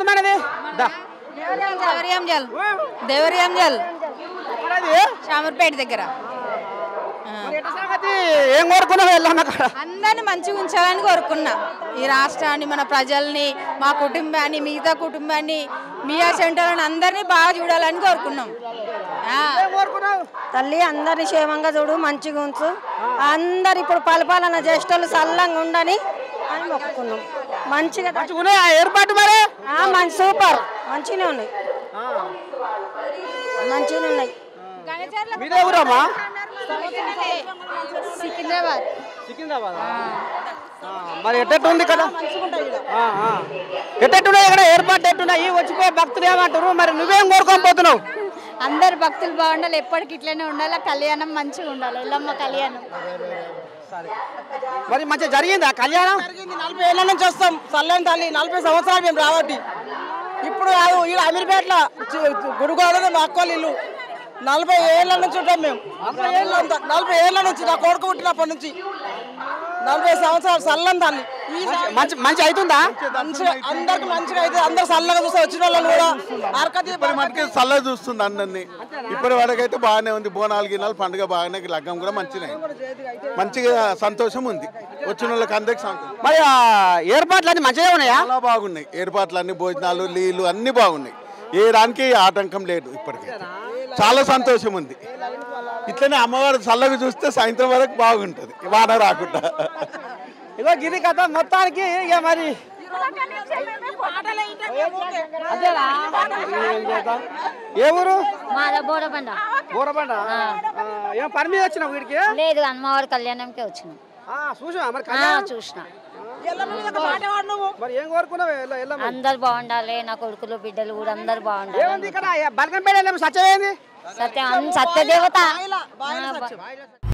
మొత్తం అనేది దేవరియంజల్ షామర్పేట దగ్గర ఏం కోరుకున్నావు వెళ్ళాను అందరిని మంచిగా ఉంచాలని కోరుకున్నా. ఈ రాష్ట్రాన్ని, మన ప్రజల్ని, మా కుటుంబాన్ని, మిగతా కుటుంబాన్ని, మియా సెంటర్ని అందరినీ బాగా చూడాలని కోరుకున్నాం. తల్లి అందరిని క్షేమంగా చూడు, మంచిగా ఉంచు. అందరు ఇప్పుడు పరిపాలన చేసేటోళ్ళు చల్లంగా ఉండని అని మొక్కుకున్నాం. మంచిగా ఏర్పాటు మరి మంచి సూపర్ మంచిగానే ఉన్నాయి, మంచిగానే ఉన్నాయి. మీదే ఊరమ్మా? సికింద్రాబాద్. సికింద్రాబాద్. మరి ఎట్టెట్టుంది కదా, ఎట్టెట్టున్నాయి ఇక్కడ ఏర్పాటు ఎట్టున్నాయి? వచ్చిపోయే భక్తులు ఏమంటారు? మరి నువ్వేం కోరుకొని పోతున్నావు? అందరు భక్తులు బాగుండాలి, ఎప్పటికి ఇట్లనే ఉండాలి, కళ్యాణం మంచిగా ఉండాలి, ఎల్లమ్మ కళ్యాణం. మరి మంచిగా జరిగిందా కళ్యాణం? 40 ఏళ్ళ నుంచి వస్తాం. చల్లని తల్లి 40 సంవత్సరాలు మేము రావట్టి. ఇప్పుడు ఈడ అమీర్పేటలో గుడిగోడ మా అక్కోళ్ళు ఇల్లు. 40 ఏళ్ళ నుంచి ఉంటాం మేము. 40 ఏళ్ళ నుంచి నా కొడుకు పుట్టినప్పటి నుంచి 40 సంవత్సరాలు చల్లని తల్లి. మంచి అవుతుందా? అందరికి మంచిగా అయితే అందరు చల్లగా చూస్తే వచ్చిన వాళ్ళని కూడా మనకి చల్లగా చూస్తుంది అందరినీ. ఇప్పటి వరకైతే బాగానే ఉంది. బోనాలు గినాలు పండుగ బాగానే, లగ్గం కూడా మంచిగా సంతోషం ఉంది. వచ్చిన వాళ్ళకి అందరికి సంతోషం. మరి ఏర్పాట్లు అన్ని మంచిగా ఉన్నాయా? చాలా బాగున్నాయి ఏర్పాట్లు, అన్ని భోజనాలు, నీళ్ళు అన్ని బాగున్నాయి. ఏ దానికి ఆటంకం లేదు. ఇప్పటికైతే చాలా సంతోషం ఉంది. ఇట్లనే అమ్మవారు చల్లగా చూస్తే సాయంత్రం వరకు బాగుంటుంది, వాన రాకుండా. ఇదో గిరి కథ మొత్తానికి. ఇక మరి ఏ ఊరు? మాదా బోరబండ. బోరబండ. ఏం పని మీద వచ్చినా వీడికి? లేదు, అమ్మవారి కళ్యాణంకే వచ్చినాం. చూసా మరి చూసిన. మరి ఏం కోరుకున్నావు? అందరు బాగుండాలి, నా కొడుకులు బిడ్డలు కూడా అందరు బాగుండాలి. ఇక్కడ బల్కంపేట సత్యమేంది? సత్యం సత్యదేవత.